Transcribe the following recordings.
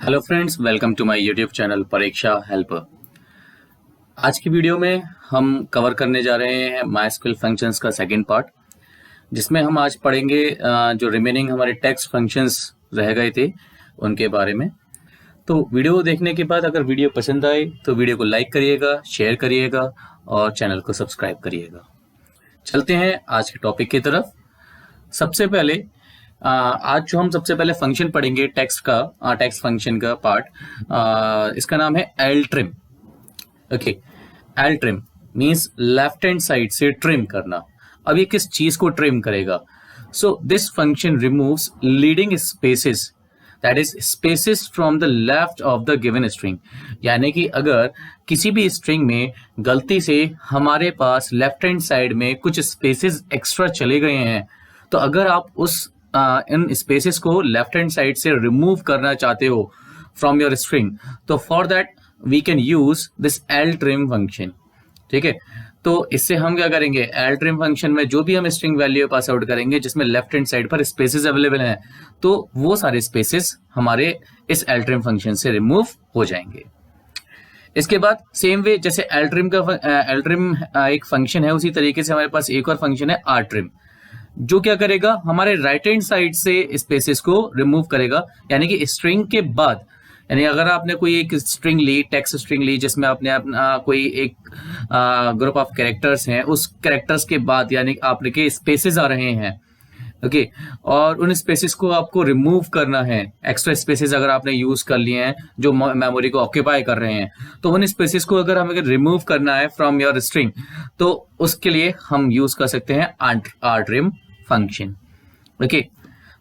Hello friends, welcome to my YouTube channel Pariksha helper. आज की video में हम कवर करने जा रहे हैं माइस्क्यूएल फंक्शंस का सेकंड पार्ट, जिसमें हम आज पढ़ेंगे जो रिमेनिंग हमारे टेक्स्ट फंक्शंस रह गए थे उनके बारे में। तो वीडियो देखने के बाद अगर वीडियो पसंद आए तो वीडियो को लाइक करिएगा, शेयर करिएगा और चैनल को सब्सक्राइब करिएगा। चलते हैं आज के टॉपिक की तरफ। सबसे पहले आज जो हम सबसे पहले फंक्शन पढ़ेंगे टेक्स्ट फंक्शन का पार्ट, इसका नाम है L trim. Okay, L trim means left hand side से ट्रिम करना। अब ये किस चीज को ट्रिम करेगा? So this function removes leading spaces, that is spaces from the left of the given string. यानी कि अगर किसी भी स्ट्रिंग में गलती से हमारे पास लेफ्ट हैंड साइड में कुछ स्पेसेस एक्स्ट्रा चले गए हैं, तो अगर आप उस इन स्पेसेस को लेफ्ट हैंड साइड से रिमूव करना चाहते हो फ्रॉम योर स्ट्रिंग, तो for that we can use this L trim function. ठीक है, तो इससे हम क्या करेंगे, एल ट्रिम फंक्शन में जो भी हम स्ट्रिंग वैल्यू पास आउट करेंगे जिसमें लेफ्ट हैंड साइड पर स्पेसेस अवेलेबल हैं, तो वो सारे स्पेसेस हमारे इस एल ट्रिम फंक्शन से रिमूव हो जाएंगे। इसके बाद सेम वे जैसे एल ट्रिम एक फंक्शन है, उसी तरीके से हमारे पास एक और फंक्शन है आर ट्रिम, जो क्या करेगा, हमारे राइट हैंड साइड से स्पेसेस को रिमूव करेगा। यानी कि स्ट्रिंग के बाद, यानी अगर आपने कोई एक स्ट्रिंग ली, टेक्स्ट स्ट्रिंग ली, जिसमें आपने अपना कोई एक ग्रुप ऑफ कैरेक्टर्स हैं, उस कैरेक्टर्स के बाद यानी आपने के स्पेसेस आ रहे हैं, ओके, और उन स्पेसेस को आपको रिमूव करना है। एक्स्ट्रा स्पेसेस अगर आपने यूज कर लिए हैं जो मेमोरी को ऑक्यूपाई कर रहे हैं, तो उन स्पेसेस को अगर हमें रिमूव करना है फ्रॉम योर स्ट्रिंग, तो उसके लिए हम यूज कर सकते हैं आर ट्रिम फंक्शन। ओके,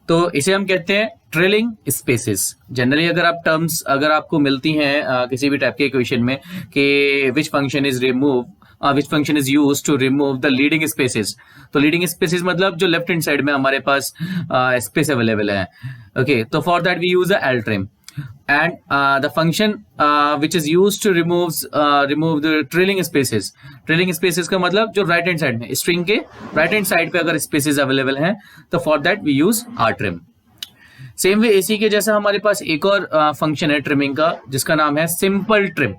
तो इसे हम कहते हैं ट्रेलिंग स्पेसेस। जनरली अगर आप टर्म्स अगर आपको मिलती हैं किसी भी टाइप के इक्वेशन में कि which function is used to remove the leading spaces, तो लीडिंग स्पेसेस मतलब जो लेफ्ट हैंड साइड में हमारे पास स्पेस अवेलेबल है। ओके, तो for that we use L trim and the function which is used to remove the trailing spaces का मतलब जो राइट हैंड साइड में स्ट्रिंग के राइट हैंड साइड पे अगर स्पेसेस अवेलेबल हैं, तो for that we use R trim. Same way इसी के जैसा हमारे पास एक और फंक्शन है ट्रिमिंग का, जिसका नाम है सिंपल ट्रिम।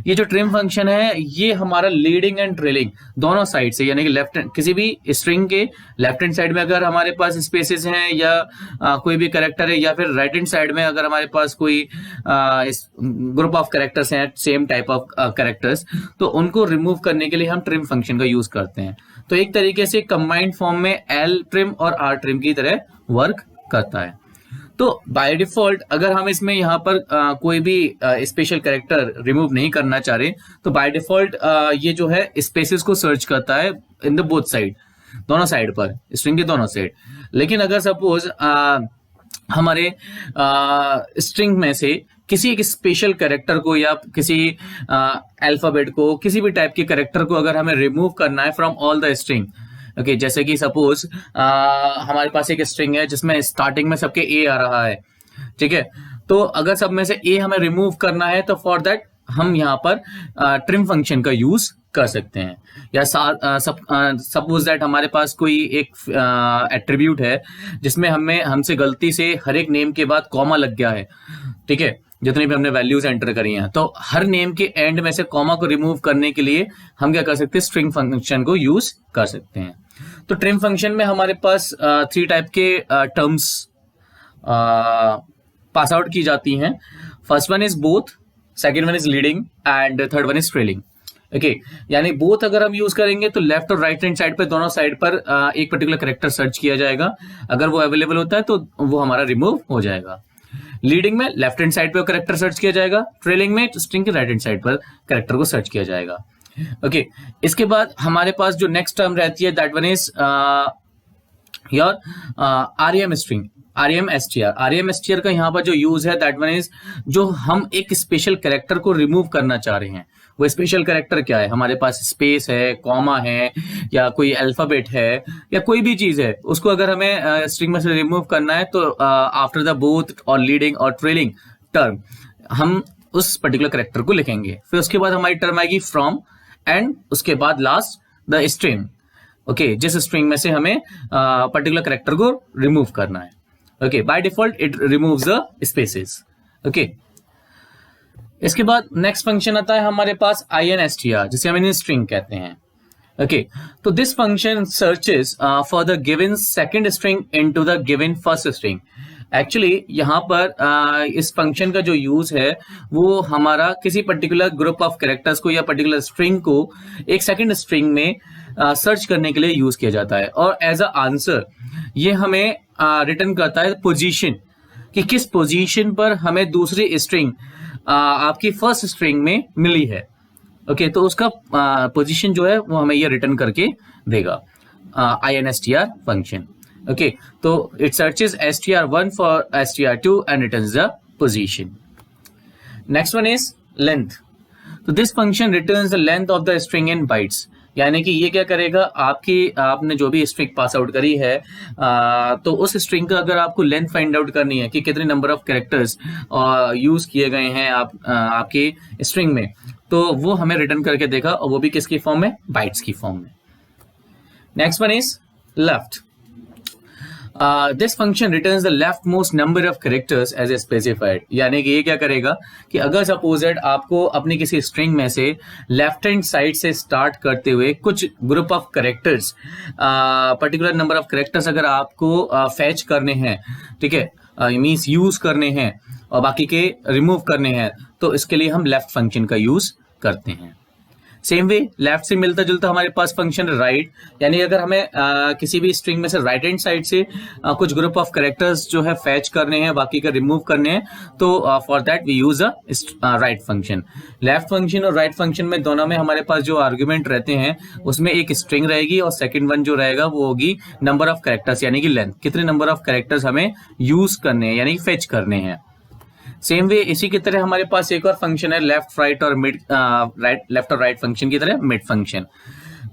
ये जो ट्रिम फंक्शन है, ये हमारा लीडिंग एंड ट्रेलिंग दोनों साइड से, यानी कि किसी भी स्ट्रिंग के लेफ्ट हैंड साइड में अगर हमारे पास स्पेसेस हैं या कोई भी कैरेक्टर है, या फिर राइट हैंड साइड में अगर हमारे पास कोई ग्रुप ऑफ कैरेक्टर्स हैं, सेम टाइप ऑफ कैरेक्टर्स, तो उनको रिमूव करने के लिए हम ट्रिम फंक्शन का यूज करते हैं। तो एक तरीके से कंबाइंड फॉर्म में एल ट्रिम और आर ट्रिम की तरह वर्क करता है। तो बाय डिफॉल्ट अगर हम इसमें यहाँ पर कोई भी स्पेशल कैरेक्टर रिमूव नहीं करना चाह रहे, तो बाय डिफॉल्ट ये जो है स्पेसेस को सर्च करता है इन द बोथ साइड, दोनों साइड पर, स्ट्रिंग के दोनों साइड। लेकिन अगर सपोज हमारे स्ट्रिंग में से किसी एक स्पेशल कैरेक्टर को या किसी अल्फाबेट को, किसी भी टाइप के कैरेक्टर को अगर हमें रिमूव करना है from all the string, okay, जैसे कि सपोज हमारे पास एक स्ट्रिंग है जिसमें स्टार्टिंग में सबके ए आ रहा है, ठीक है, तो अगर सब में से ए हमें रिमूव करना है, तो फॉर दैट हम यहाँ पर ट्रिम फंक्शन का यूज कर सकते हैं। या सपोज दैट हमारे पास कोई एक एट्रीब्यूट है जिसमें हमसे गलती से हर एक नेम के बाद कॉमा लग गया है, ठीक है, जितनी भी हमने वैल्यूज एंटर करी हैं, तो हर नेम के एंड में से कॉमा को रिमूव करने के लिए हम क्या कर सकते हैं, स्ट्रिंग फंक्शन को यूज कर सकते हैं। तो ट्रिम फंक्शन में हमारे पास 3 टाइप के टर्म्स पास आउट की जाती हैं। First one is both, second one is leading and third one is trailing. Okay, यानी बोथ अगर हम यूज करेंगे तो लेफ्ट और राइट हैंड साइड पर दोनों साइड पर एक पर्टिकुलर कैरेक्टर सर्च किया जाएगा, अगर वो अवेलेबल होता है तो वो हमारा रिमूव हो जाएगा। लीडिंग में लेफ्ट हैंड साइड पे कैरेक्टर सर्च किया जाएगा, ट्रेलिंग में स्ट्रिंग के राइट हैंड साइड पर कैरेक्टर को सर्च किया जाएगा। ओके, इसके बाद हमारे पास जो नेक्स्ट टर्म रहती है, that one is your REM string, REM STR का यहाँ पर जो यूज है, दैट वन इज जो हम एक स्पेशल कैरेक्टर को रिमूव करना चाह रहे हैं। वो स्पेशल कैरेक्टर क्या है, हमारे पास स्पेस है, कॉमा है, या कोई अल्फाबेट है, या कोई भी चीज है, उसको अगर हमें स्ट्रिंग में से रिमूव करना है, तो आफ्टर द बोथ और लीडिंग और ट्रेलिंग टर्म हम उस पर्टिकुलर कैरेक्टर को लिखेंगे। फिर उसके बाद हमारी टर्म आएगी फ्रॉम, एंड उसके बाद लास्ट द स्ट्रिंग। ओके, जिस स्ट्रिंग में से हमें पर्टिकुलर कैरेक्टर को रिमूव करना है। Okay, by default it removes the spaces. Okay. इसके बाद नेक्स्ट फंक्शन आता है हमारे पास INSTR, जिसे हम स्ट्रिंग कहते हैं। ओके, तो this function searches for the given second string into the given first string. Actually यहाँ पर इस फंक्शन का जो यूज है वो हमारा किसी पर्टिकुलर ग्रुप ऑफ कैरेक्टर्स को या पर्टिकुलर स्ट्रिंग को एक सेकंड स्ट्रिंग में सर्च करने के लिए यूज किया जाता है, और एज अ आंसर ये हमें रिटर्न करता है पोजीशन, कि किस पोजीशन पर हमें दूसरी स्ट्रिंग आपकी फर्स्ट स्ट्रिंग में मिली है। ओके, तो उसका पोजीशन जो है वो हमें ये रिटर्न करके देगा INSTR फंक्शन। ओके, तो it searches str1 for str2 and returns the position. Next one is length. तो this function returns the length of the string in bytes, यानी कि ये क्या करेगा, आपने जो भी स्ट्रिंग पास आउट करी है तो उस स्ट्रिंग का अगर आपको लेंथ फाइंड आउट करनी है कि कितने नंबर ऑफ कैरेक्टर्स यूज किए गए हैं आपके स्ट्रिंग में, तो वो हमें रिटर्न करके देगा, और वो भी किसकी फॉर्म में, बाइट्स की फॉर्म में। Next one is left. This function returns the left most number of characters as a specified, यानी कि ये क्या करेगा कि अगर सपोजेड आपको अपनी किसी स्ट्रिंग में से लेफ्ट हैंड साइड से स्टार्ट करते हुए कुछ group of characters, particular number of characters अगर आपको फैच करने हैं, ठीक है, मीन्स यूज करने हैं और बाकी के रिमूव करने हैं, तो इसके लिए हम लेफ्ट फंक्शन का यूज करते हैं। सेम वे लेफ्ट से मिलता जुलता हमारे पास फंक्शन राइट, यानी अगर हमें किसी भी स्ट्रिंग में से राइट हैंड साइड से कुछ ग्रुप ऑफ कैरेक्टर्स जो है फैच करने हैं, बाकी का रिमूव करने हैं, तो for that we use a right function. Left function और राइट फंक्शन में दोनों में हमारे पास जो आर्ग्यूमेंट रहते हैं उसमें एक स्ट्रिंग रहेगी, और सेकंड वन जो रहेगा वो होगी नंबर ऑफ कैरेक्टर्स, यानी कि लेंथ, कितने नंबर ऑफ कैरेक्टर्स हमें यूज करने हैं, यानी फेच करने हैं। सेम वे इसी की तरह हमारे पास एक और फंक्शन है लेफ्ट राइट और मिड, लेफ्ट और राइट फंक्शन की तरह mid function.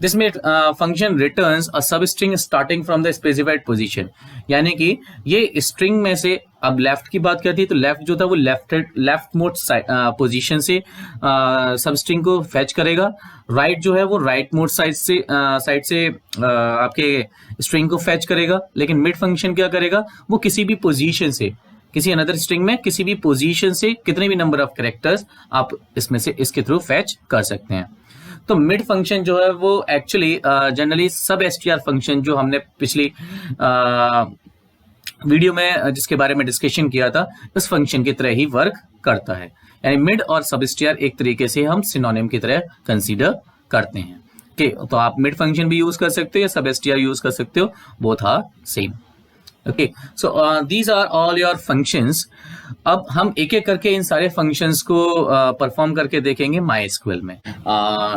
This mid function returns अ सब string starting from the specified position, यानी कि ये स्ट्रिंग में से, अब लेफ्ट की बात करती है तो लेफ्ट जो था वो लेफ्ट मोस्ट पोजीशन से सब स्ट्रिंग को फैच करेगा, राइट जो है वो राइट मोस्ट साइड से आपके स्ट्रिंग को फैच करेगा, लेकिन मिड फंक्शन क्या करेगा, वो किसी भी पोजीशन से, किसी अनदर स्ट्रिंग में किसी भी पोजीशन से कितने भी नंबर ऑफ कैरेक्टर्स आप इसमें से इसके थ्रू फैच कर सकते हैं। तो मिड फंक्शन जो है वो एक्चुअली जनरली सब str फंक्शन जो हमने पिछली वीडियो में जिसके बारे में डिस्कशन किया था, उस फंक्शन की तरह ही वर्क करता है, यानी मिड और सब str एक तरीके से हम सिनोनिम की तरह कंसीडर करते हैं। ओके, तो आप मिड फंक्शन भी यूज कर सकते हो या सब str यूज कर सकते हो, both are same. Okay, so these are all your functions. अब हम एक एक करके इन सारे फंक्शंस को परफॉर्म करके देखेंगे MySQL में।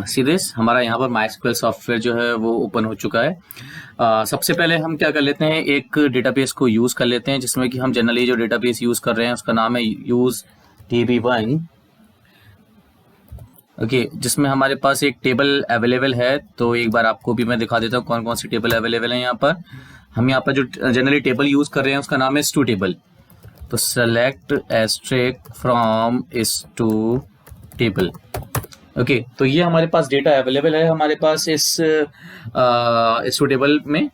सीधे हमारा यहाँ पर MySQL सॉफ्टवेयर जो है वो ओपन हो चुका है। सबसे पहले हम क्या कर लेते हैं, एक डेटाबेस को यूज कर लेते हैं, जिसमें कि हम जनरली जो डेटाबेस यूज कर रहे हैं उसका नाम है UseDB1। ओके, जिसमें हमारे पास एक टेबल अवेलेबल है, तो एक बार आपको भी मैं दिखा देता हूँ कौन कौन सी टेबल अवेलेबल है यहाँ पर। हम यहाँ पर जो जनरली टेबल यूज कर रहे हैं उसका नाम है STU टेबल। तो select asterisk from STU table. Okay, तो ये हमारे पास डेटा अवेलेबल है हमारे पास इस STU टेबल में।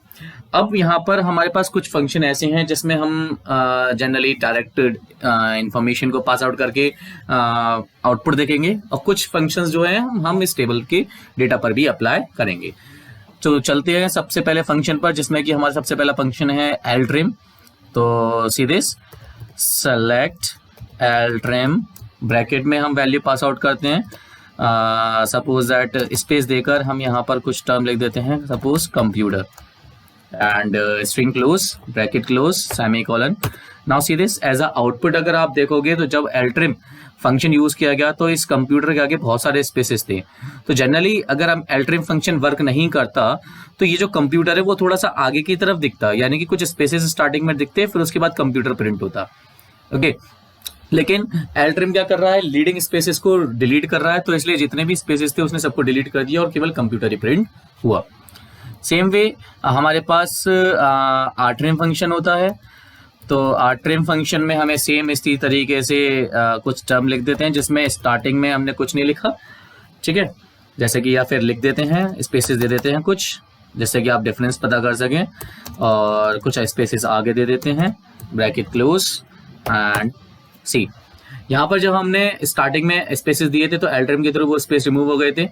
अब यहाँ पर हमारे पास कुछ फंक्शन ऐसे हैं जिसमें हम जनरली डायरेक्ट इंफॉर्मेशन को पास आउट करके आउटपुट देखेंगे, और कुछ फंक्शंस जो हैं हम इस टेबल के डेटा पर भी अप्लाई करेंगे। तो चलते हैं सबसे पहले फंक्शन पर, जिसमें कि हमारा सबसे पहला फंक्शन है ltrim। तो सीधे सेलेक्ट ltrim, ब्रैकेट में हम वैल्यू पास आउट करते हैं, सपोज दैट स्पेस देकर हम यहाँ पर कुछ टर्म लिख देते हैं, suppose computer, and string close, bracket close, semicolon. Now see this as a output अगर आप देखोगे तो जब ltrim फंक्शन यूज किया गया तो इस कंप्यूटर के आगे बहुत सारे स्पेसेस थे। तो जनरली अगर हम ltrim फंक्शन वर्क नहीं करता तो ये जो कंप्यूटर है वो थोड़ा सा आगे की तरफ दिखता, यानी कि कुछ स्पेसेस स्टार्टिंग में दिखते, फिर उसके बाद कंप्यूटर प्रिंट होता। ओके, लेकिन ltrim क्या कर रहा है, लीडिंग स्पेसेस को डिलीट कर रहा है, तो इसलिए जितने भी स्पेसेस थे उसने सबको डिलीट कर दिया और केवल कंप्यूटर ही प्रिंट हुआ। सेम वे हमारे पास rtrim फंक्शन होता है। तो rtrim फंक्शन में हमें सेम इसी तरीके से कुछ टर्म लिख देते हैं, जिसमें स्टार्टिंग में हमने कुछ नहीं लिखा, ठीक है, जैसे कि, या फिर लिख देते हैं, स्पेसेस दे देते हैं कुछ, जैसे कि आप डिफरेंस पता कर सकें, और कुछ स्पेसेस आगे दे देते हैं, ब्रैकेट क्लोज एंड सी। यहाँ पर जब हमने स्टार्टिंग में स्पेसेस दिए थे तो एल ट्रिम के थ्रू वो स्पेस रिमूव हो गए थे।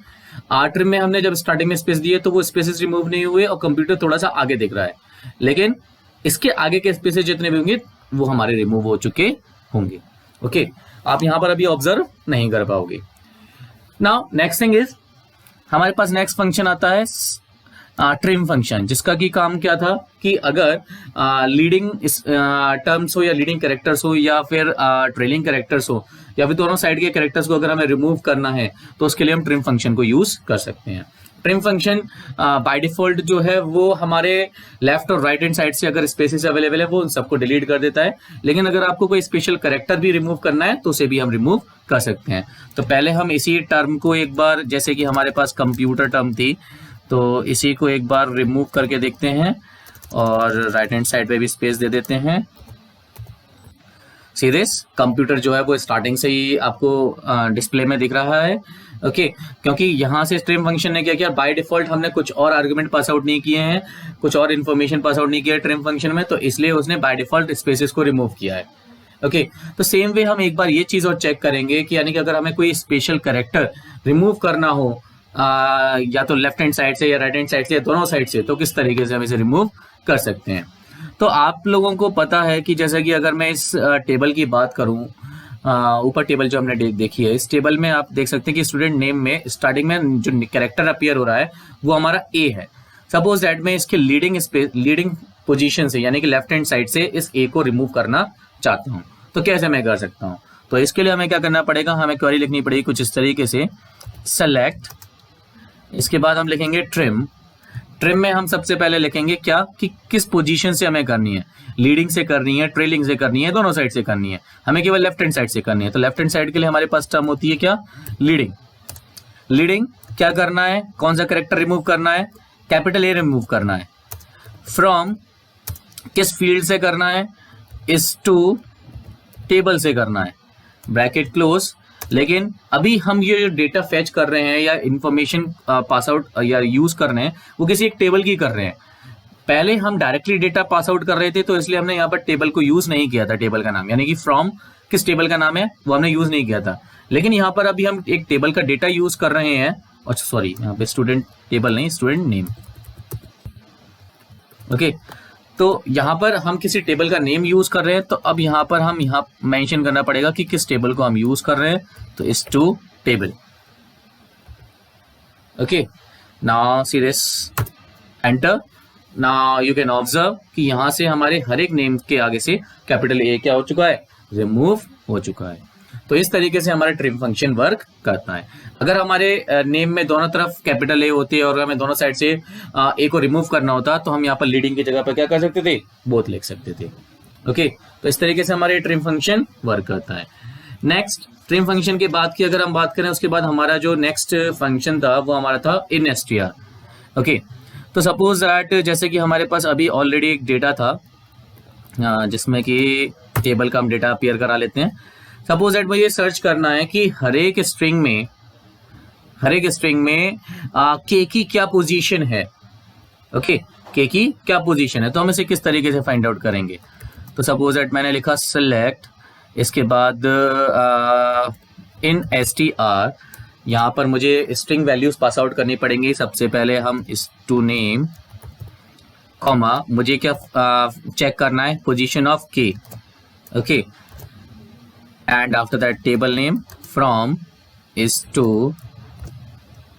आर ट्रिम में हमने जब स्टार्टिंग में स्पेस दिए तो वो स्पेसेस रिमूव नहीं हुए और कंप्यूटर थोड़ा सा आगे दिख रहा है, लेकिन इसके आगे के स्पेसेस जितने भी होंगे वो हमारे रिमूव हो चुके होंगे। ओके, आप यहाँ पर अभी ऑब्जर्व नहीं कर पाओगे। नाउ नेक्स्ट थिंग इज, हमारे पास नेक्स्ट फंक्शन आता है ट्रिम फंक्शन, जिसका की काम क्या था कि अगर लीडिंग टर्म्स हो या लीडिंग कैरेक्टर्स हो या फिर ट्रेलिंग कैरेक्टर्स हो या फिर दोनों साइड के कैरेक्टर्स को अगर हमें रिमूव करना है तो उसके लिए हम ट्रिम फंक्शन को यूज कर सकते हैं। ट्रिम फंक्शन बाय डिफॉल्ट जो है वो हमारे लेफ्ट और राइट हैंड साइड से अगर स्पेसेस अवेलेबल है वो उन सबको डिलीट कर देता है, लेकिन अगर आपको कोई स्पेशल कैरेक्टर भी रिमूव करना है तो उसे भी हम रिमूव कर सकते हैं। तो पहले हम इसी टर्म को एक बार, जैसे कि हमारे पास कंप्यूटर टर्म थी, तो इसी को एक बार रिमूव करके देखते हैं और राइट हैंड साइड पे भी स्पेस दे देते हैं। सी दिस, कंप्यूटर जो है वो स्टार्टिंग से ही आपको डिस्प्ले में दिख रहा है। ओके, क्योंकि यहाँ से ट्रिम फंक्शन ने क्या किया, बाय डिफॉल्ट हमने कुछ और आर्गुमेंट पास आउट नहीं किए हैं, कुछ और इन्फॉर्मेशन पास आउट नहीं किया है ट्रिम फंक्शन में, तो इसलिए उसने बाय डिफॉल्ट स्पेसेस को रिमूव किया है। ओके, तो सेम वे हम एक बार ये चीज और चेक करेंगे कि यानी कि अगर हमें कोई स्पेशल कैरेक्टर रिमूव करना हो या तो लेफ्ट हैंड साइड से या राइट हैंड साइड से या दोनों साइड से, तो किस तरीके से हम इसे रिमूव कर सकते हैं। तो आप लोगों को पता है कि जैसे कि अगर मैं इस टेबल की बात करूं, ऊपर टेबल जो हमने देखी है, इस टेबल में आप देख सकते हैं कि स्टूडेंट नेम में स्टार्टिंग में जो कैरेक्टर अपीयर हो रहा है वो हमारा ए है। सपोज दैट मैं इसके लीडिंग पोजीशन से यानी कि लेफ्ट हैंड साइड से इस ए को रिमूव करना चाहता हूं, तो कैसे मैं कर सकता हूं? तो इसके लिए हमें क्या करना पड़ेगा, हमें क्वेरी लिखनी पड़ेगी कुछ इस तरीके से, सेलेक्ट, इसके बाद हम लिखेंगे ट्रिम। ट्रिम में हम सबसे पहले लिखेंगे क्या कि किस पोजीशन से हमें करनी है, लीडिंग से करनी है, ट्रेलिंग से करनी है, दोनों साइड से करनी है, हमें केवल लेफ्ट हैंड साइड से करनी है। तो लेफ्ट हैंड साइड के लिए हमारे पास टर्म होती है क्या, लीडिंग। लीडिंग क्या करना है, कौन सा कैरेक्टर रिमूव करना है, कैपिटल ए रिमूव करना है। फ्रॉम किस फील्ड से करना है, इस टू टेबल से करना है, ब्रैकेट क्लोज। लेकिन अभी हम ये डेटा फेच कर रहे हैं या इंफॉर्मेशन पास आउट या यूज कर रहे हैं वो किसी एक टेबल की कर रहे हैं। पहले हम डायरेक्टली डेटा पास आउट कर रहे थे तो इसलिए हमने यहाँ पर टेबल को यूज नहीं किया था, टेबल का नाम यानी कि फ्रॉम किस टेबल का नाम है वो हमने यूज नहीं किया था। लेकिन यहाँ पर अभी हम एक टेबल का डेटा यूज कर रहे हैं, अच्छा सॉरी यहाँ पे स्टूडेंट टेबल नहीं, स्टूडेंट नेम। ओके, तो यहाँ पर हम किसी टेबल का नेम यूज कर रहे हैं, तो अब यहाँ पर हम यहाँ मेंशन करना पड़ेगा कि किस टेबल को हम यूज कर रहे हैं, तो S to table. Okay, now see this, enter. Now you can observe कि यहाँ से हमारे हर एक नेम के आगे से कैपिटल ए क्या हो चुका है, रिमूव हो चुका है। तो इस तरीके से हमारा ट्रिम फंक्शन वर्क करता है। अगर हमारे नेम में दोनों तरफ कैपिटल ए होती है और हमें दोनों साइड से ए को रिमूव करना होता तो हम यहाँ पर लीडिंग की जगह पर क्या कर सकते थे, बोथ लिख सकते थे। ओके, तो इस तरीके से हमारे ट्रिम फंक्शन वर्क करता है। नेक्स्ट, ट्रिम फंक्शन के बाद की अगर हम बात करें, उसके बाद हमारा जो नेक्स्ट फंक्शन था वो हमारा था instr। ओके, तो सपोज दैट जैसे कि हमारे पास अभी ऑलरेडी एक डेटा था जिसमें कि टेबल का हम डेटा अपीयर करा लेते हैं। सपोज दैट मुझे सर्च करना है कि हर एक स्ट्रिंग में के की क्या पोजीशन है। ओके, के की क्या पोजीशन है, तो हम इसे किस तरीके से फाइंड आउट करेंगे। तो सपोज दैट मैंने लिखा सेलेक्ट, इसके बाद इन str, यहाँ पर मुझे स्ट्रिंग वैल्यूज पास आउट करनी पड़ेंगी। सबसे पहले हम इस टू नेम कॉमा, मुझे क्या चेक करना है, पोजीशन ऑफ के। Okay, and after that table name from is to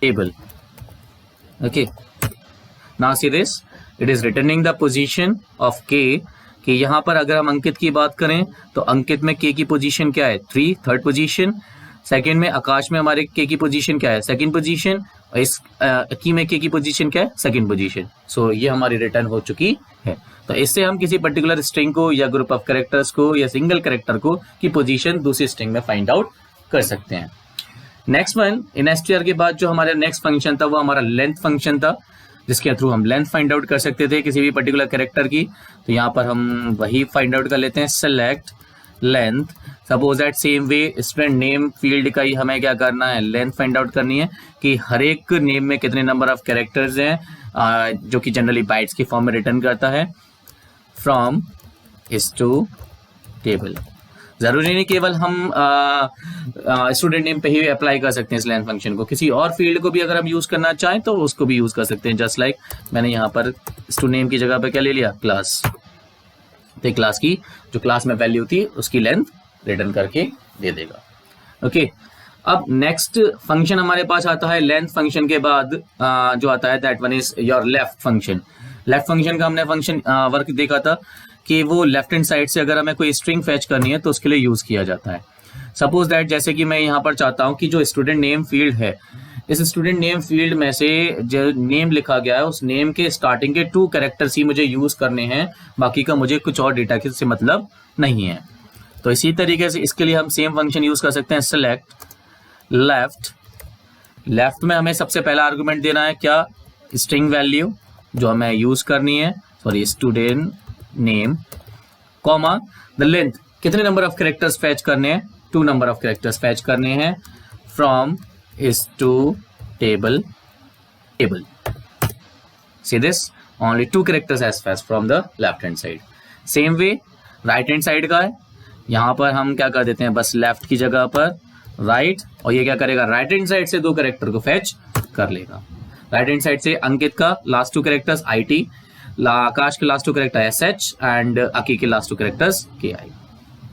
table. Okay, now see this, it is returning the position of k। कि यहाँ पर अगर हम अंकित की बात करें तो अंकित में k की पोजीशन क्या है, 3, थर्ड पोजीशन। सेकंड में आकाश में हमारे k की पोजीशन क्या है, सेकंड पोजीशन। और इस की में k की पोजीशन क्या है, सेकंड पोजीशन। सो ये हमारी रिटर्न हो चुकी है। तो इससे हम किसी पर्टिकुलर स्ट्रिंग को या ग्रुप ऑफ कैरेक्टर्स को या सिंगल कैरेक्टर को की पोजीशन दूसरी स्ट्रिंग में फाइंड आउट कर सकते हैं। नेक्स्ट वन, instr के बाद जो हमारा नेक्स्ट फंक्शन था वो हमारा लेंथ फंक्शन था, जिसके थ्रू हम लेंथ फाइंड आउट कर सकते थे किसी भी पर्टिकुलर कैरेक्टर की। तो यहाँ पर हम वही फाइंड आउट कर लेते हैं, select length. Suppose that same way student name field का ही हमें क्या करना है, लेंथ फाइंड आउट करनी है कि हर एक नेम में कितने नंबर ऑफ कैरेक्टर्स हैं, जो कि जनरली बाइट्स की फॉर्म में रिटर्न करता है। फ्रॉम इस टू टेबल। जरूरी नहीं केवल हम स्टूडेंट नेम पे ही अप्लाई कर सकते हैं इस लेंथ फंक्शन को, किसी और फील्ड को भी अगर हम यूज करना चाहें तो उसको भी यूज कर सकते हैं। जस्ट लाइक मैंने यहाँ पर स्टूडेंट नेम की जगह पे क्या ले लिया, क्लास। तो क्लास की जो क्लास में वैल्यू थी उसकी लेंथ रिटर्न करके दे देगा। ओके, अब नेक्स्ट फंक्शन हमारे पास आता है लेंथ फंक्शन के बाद जो आता है that one is your left function. Left function का हमने फंक्शन वर्क देखा था कि वो लेफ्ट हैंड साइड से अगर हमें कोई स्ट्रिंग फैच करनी है तो उसके लिए यूज किया जाता है। सपोज दैट जैसे कि मैं यहाँ पर चाहता हूँ कि जो स्टूडेंट नेम फील्ड है, इस स्टूडेंट नेम फील्ड में से जो नेम लिखा गया है उस नेम के स्टार्टिंग के 2 कैरेक्टर्स ही मुझे यूज करने हैं, बाकी का मुझे कुछ और डेटा से मतलब नहीं है। तो इसी तरीके से इसके लिए हम सेम फंक्शन यूज कर सकते हैं, सेलेक्ट लेफ्ट। लेफ्ट में हमें सबसे पहला आर्गुमेंट देना है क्या, स्ट्रिंग वैल्यू जो हमें यूज करनी है, sorry student name, comma the length, कितने नंबर ऑफ कैरेक्टर्स फैच करने हैं, 2 नंबर ऑफ कैरेक्टर्स फैच करने हैं फ्रॉम इस to table. See this, only 2 characters as fetched from the left hand side. Same way right hand side का है, यहाँ पर हम क्या कर देते हैं, बस लेफ्ट की जगह पर राइट, और ये क्या करेगा, राइट हैंड साइड से 2 कैरेक्टर को फैच कर लेगा। राइट हैंड साइड से अंकित का लास्ट 2 कैरेक्टर्स IT, आकाश के लास्ट 2 कैरेक्टर SH एंड अकी के last 2 characters KI।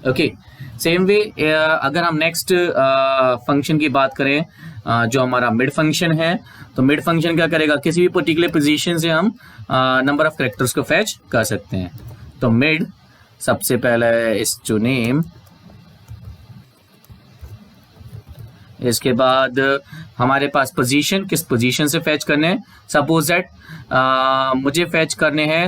Okay, same way अगर हम नेक्स्ट फंक्शन की बात करें जो हमारा मिड फंक्शन है, तो मिड फंक्शन क्या करेगा, किसी भी पर्टिकुलर पोजीशन से हम नंबर ऑफ कैरेक्टर्स को फैच कर सकते हैं। तो मिड सबसे पहले इस टू नेम, इसके बाद हमारे पास पोजीशन, किस पोजीशन से फैच करने हैं, सपोज दैट मुझे फैच करने हैं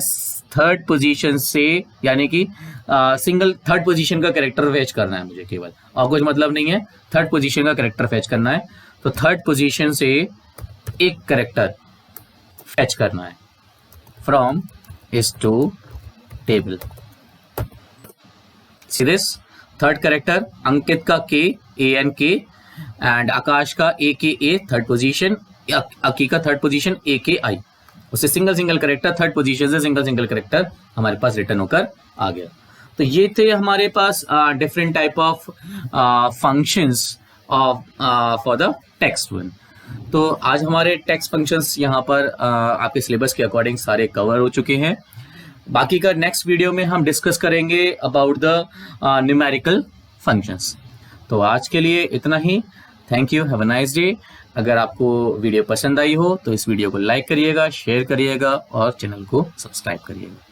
3rd पोजीशन से, यानी कि सिंगल 3rd पोजीशन का कैरेक्टर फैच करना है मुझे, केवल और कुछ मतलब नहीं है, 3rd पोजीशन का कैरेक्टर फैच करना है। तो 3rd पोजीशन से एक कैरेक्टर फैच करना है फ्रॉम इस to table. See this, 3rd character Ankit का K ANK एंड आकाश का AKA 3rd पोजीशन, अकी का 3rd पोजीशन AKI। उससे सिंगल कैरेक्टर 3rd पोजीशन से सिंगल कैरेक्टर हमारे पास रिटर्न होकर आ गया। तो ये थे हमारे पास different type of functions for the text one. तो आज हमारे टेक्स्ट फंक्शंस यहाँ पर आपके सिलेबस के अकॉर्डिंग सारे कवर हो चुके हैं। बाकी का नेक्स्ट वीडियो में हम डिस्कस करेंगे अबाउट द न्यूमेरिकल फंक्शंस। तो आज के लिए इतना ही, thank you, have a nice day. अगर आपको वीडियो पसंद आई हो तो इस वीडियो को लाइक करिएगा, शेयर करिएगा और चैनल को सब्सक्राइब करिएगा।